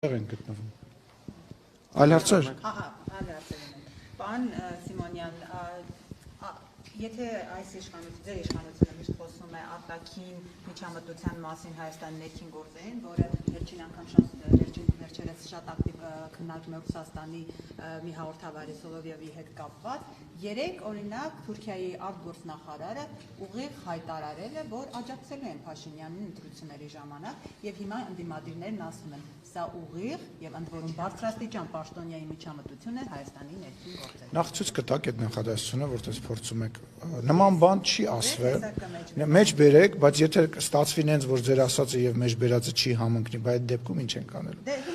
Են գտնվում։ Այլ հարցեր։ Ահա, այլ հարցեր ունեմ։ Պարոն Սիմոնյան, եթե այս ձեր իշխանությունը միշտ խոսում է արտաքին միջամտության մասին Հայաստանի ներքին գործերին, որը վերջին անգամ վերջերս շատ ակտիվ քննարկում է Ռուսաստանի մի հաղորդավարի Սոլովյովի հետ կապված, երեք օրինակ Թուրքիայի արտգործնախարարը ուղիղ հայտարարել է, որ աջակցելու են Փաշինյանին ընտրությունների ժամանակ, եւ հիմա ընդդիմադիրներն ասում են, սա ուղիղ եւ ընդ որում բարձրաստիճան պաշտոնյայի միջամտություն է Հայաստանի ներքին գործերին։ Նախ ցույց կտակ այդ նախադասությունը, որտեղ փորձում եք նման բան չի ասվել։ Մեջ բերեք, բայց եթե ստացվի նենց, որ ձեր ասածը եւ մեջ բերածը չի համընկնի, բայց այդ դեպքում ինչ ենք անելու։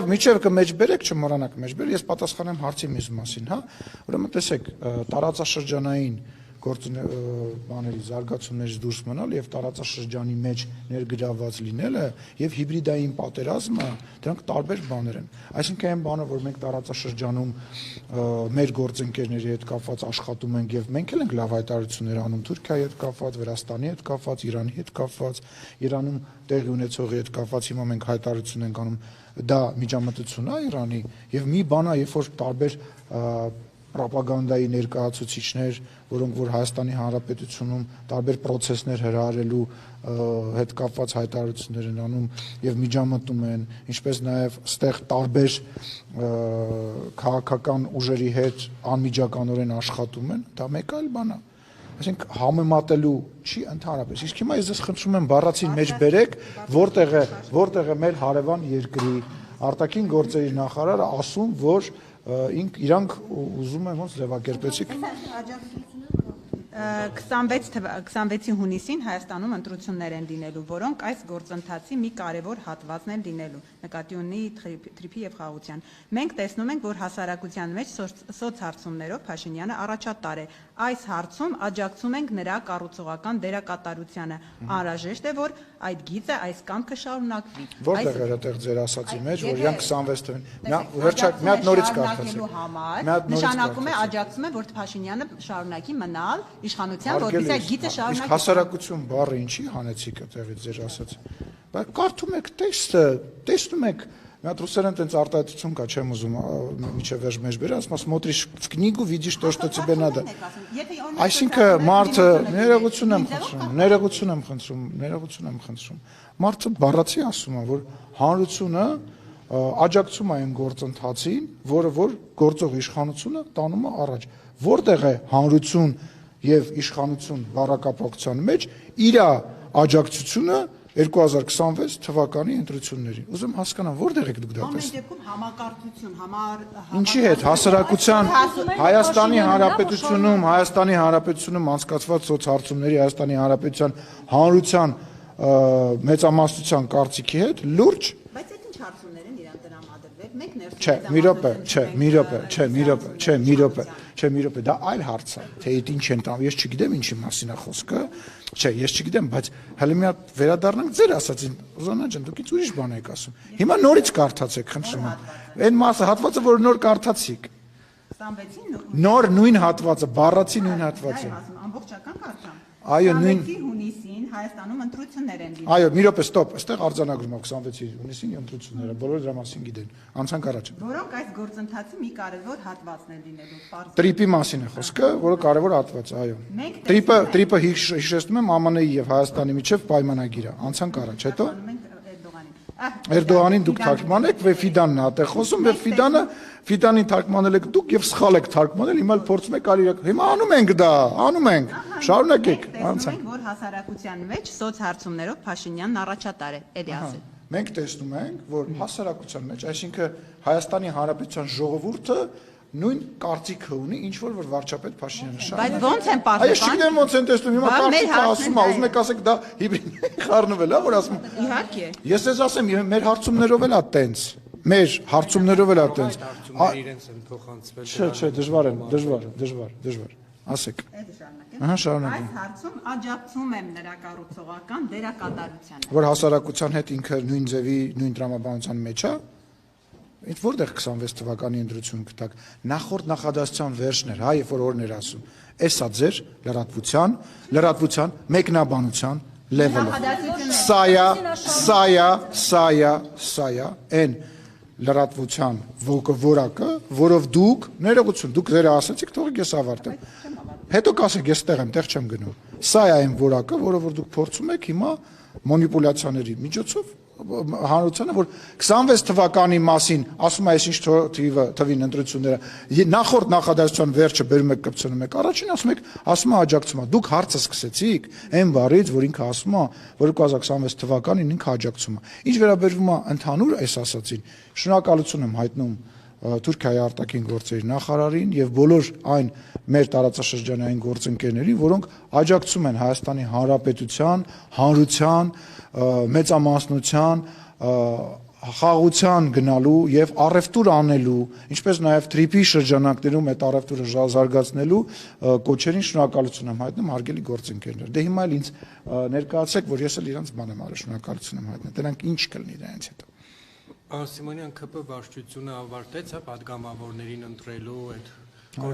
Միջև կմեջ բերեք, չմոռանաք մեջ բերել, ես պատասխանեմ հարցի մյուս մասին, հա։ Ուրեմն տեսեք, տարածաշրջանային բաների զարգացումներից դուրս մնալ եւ տարածաշրջանի մեջ ներգրավված լինելը եւ հիբրիդային պատերազմը դրանք տարբեր բաներ են։ Այսինքն այն բանը, որ մենք տարածաշրջանում մեր գործընկերների հետ կապված աշխատում ենք եւ մենք էլ ենք լավ հայտարարություններ անում Թուրքիայի հետ կապված, Վրաստանի հետ կապված, Իրանի հետ կապված, Իրանում տեղի ունեցողի հետ կապված հիմա մենք հայտարարություն ենք անում, դա միջամտություն է Իրանի եւ մի բան է, երբ որ տարբեր պրոպագանդայի ներկայացուցիչներ, որոնք որ Հայաստանի Հանրապետությունում տարբեր process-ներ հրահարելու հետ կապված հայտարարություններ են անում եւ միջամտում են, ինչպես նաեւ ստեղ տարբեր քաղաքական ուժերի հետ անմիջականորեն աշխատում են, դա մեկ այլ բան է։ Այսինքն համեմատելու չի ընդհանրապես։ Իսկ հիմա ես ձեզ խնդրում եմ բառացին մեջ բերեք, որտեղ է մեր հարևան երկրի արտաքին գործերի նախարարը ասում, որ իրանք ուզում են ոնց ձևակերպեցիք 26 հունիսին Հայաստանում ընտրություններ են լինելու, որոնք այս գործընթացի մի կարևոր հատվածն են լինելու, նկատի ունի թրիփի եւ խաղաղության։ Մենք տեսնում ենք, որ հասարակության մեջ սոցհարցումներով Փաշինյանը առաջատար է։ Այս հարցում աջակցում ենք նրա կառուցողական դերակատարությանը։ Անհրաժեշտ է, որ այդ գիծը, այս կամքը շարունակվի։ Որտեղ էր այդտեղ ձեր ասացի մեջ, որ իրանք 26 թվին։ Վերջակ մի հատ նորից կարդացեք։ Նշանակում է աջակցում է, որ Փաշինյանը շարունակի մնալ իշխանության, որպես այդ գիծը շարունակի։ Իսկ հասարակություն բառը ինչի հանեցիք այդտեղից ձեր ասած։ Բայց կարդում եք տեքստը, տեսնում եք, մի հատ ռուսերեն տենց արտահայտություն կա, չեմ ուզում միջև վերջ մեջ բերել, ասում смотришь в книгу, видишь то, что тебе надо։ Այսինքն մարդը ներողություն եմ խնդրում։ Մարդը բառացի ասում է, որ հանրությունը աջակցում է այն գործընթացին, որը որ գործող իշխանությունը տանում է առաջ։ Որտեղ է հանրություն եւ իշխանություն բառակապակցության մեջ իր աջակցությունը 2026 թվականի ընտրություններին։ Ուզում հասկանամ, որտեղ եք դուք դա տեսնում։ Ամեն դեպքում համակարգություն, Ինչի հետ հասարակության Հայաստանի Հանրապետությունում անցկացված սոցհարցումների Հայաստանի Հանրապետության հանրության մեծամասնության կարծիքի հետ լուրջ։ Բայց այդ ինչ հարցումներ են իրան տրամադրվել։ Մենք ներսում Չէ, մի րոպե, դա այլ հարց է, թե այդ ինչ են տամ, ես չգիտեմ ինչի մասին է խոսքը, չէ, ես չգիտեմ, բայց հələ մի հատ վերադառնանք ձեր ասածին, Ուզանա ջան, դուք ինձ ուրիշ բան եք ասում։ Հիմա նորից կարդացեք, խնդրում եմ։ Այն մասը, հատվածը, որ նոր կարդացիք։ 26-ին Նոր նույն հատվածը, բառացի նույն հատվածը։ ամբողջական կարդամ։ Այո, նույն 26 հունիսին Հայաստանում ընտրություններ են լինելու։ Այո, մի րոպե, ստոպ, այստեղ արձանագրում է 26 հունիսին ընտրությունները, բոլորը դրա մասին գիտեն։ Անցանք առաջ։ Որոնք այս գործընթացի մի կարևոր հատվածն են լինելու։ Տրիպի մասին է խոսքը, որը կարևոր հատված է, այո։ Տրիպը հիշեցնում եմ ԱՄՆ-ի եւ Հայաստանի միջև պայմանագիր է։ Անցանք առաջ, հետո Էրդողանին դուք թարգմանեք, Ֆիդանն է այդտեղ խոսում, եւ Ֆիդանին թարգմանել եք դուք եւ սխալ եք թարգմանել, հիմա փորձում եք արի։ Հիմա անում ենք։ Շարունակեք, անցանք։ Որ հասարակության մեջ սոցհարցումներով Փաշինյանն առաջատար է, էլի ասել։ Մենք տեսնում ենք, որ հասարակության մեջ, այսինքն Հայաստանի Հանրապետության ժողովուրդը նույն կարծիքը ունի, ինչ որ վարչապետ Փաշինյանը շարունակում։ Բայց ո՞նց են պատասխանում։ Այս չգիտեմ ոնց են տեսնում, հիմա կարծիքը ասում է, ուզում եք ասեք դա հիբրիդ խառնվել է, որ ասում։ Իհարկե։ Ես ես ասեմ, մեր հարցումներով էլ է տենց։ Մեր հարցումներով էլ է տենց։ Իրենց են փոխանցվել։ Չէ, դժվար։ Ասեք։ Շարունակեմ։ Այս հարցում աջակցում եմ նրա կառուցողական դերակատարությանը։ Որ հասարակության հետ ինքը նույն ձևի, նույն տրամաբանության մեջ է։ Այդ որտեղ 26 թվականի ընտրություն կտակ, նախորդ նախադասության վերջն էր, երբ որ օրներ ասում, էսա ձեր լրատվության, մեկնաբանության լեվելը։ Սա է այն լրատվության որակը, որով դուք ներողություն, դուք ձեր ասացիք, թողեք ես ավարտեմ։ Հետո կասեք, ես տեղ եմ, տեղ չեմ գնում։ Սա է այն որակը, որը որ դուք փորձում եք հիմա մանիպուլյացիաների միջոցով հանրությանը, որ 26 թվականի մասին ասում է այսինչ թվին ընտրությունները, նախորդ նախադասության վերջը բերում եք կպցնում եք, առաջին ասում է աջակցում է, դուք հարցը սկսեցիք այն բառից, որ ինքը ասում է, որ 2026 թվականին ինքը աջակցում է։ Ինչ վերաբերվում է ընդհանուր այս ասացին, շնորհակալություն եմ հայտնում Թուրքիայի արտաքին գործերի նախարարին եւ բոլոր այն մեր տարածաշրջանային գործընկերներին, որոնք աջակցում են Հայաստանի Հանրապետության, հանրության, մեծամասնության, խաղաղության գնալու եւ առևտուր անելու, ինչպես նաեւ թրիփի շրջանակներում այդ առևտուրը զարգացնելու կոչերին շնորհակալություն եմ հայտնում հարգելի գործընկերներ։ Դե հիմա էլ ինձ ներկայացեք, որ ես էլ իրանց բան եմ արել, շնորհակալություն եմ հայտնել։ Դրանք ինչ կլինի դրանից հետո։ Սիմոնյան ԿՊ վարչությունը ավարտեց, հա, падգամավորներին ընտրելու այդ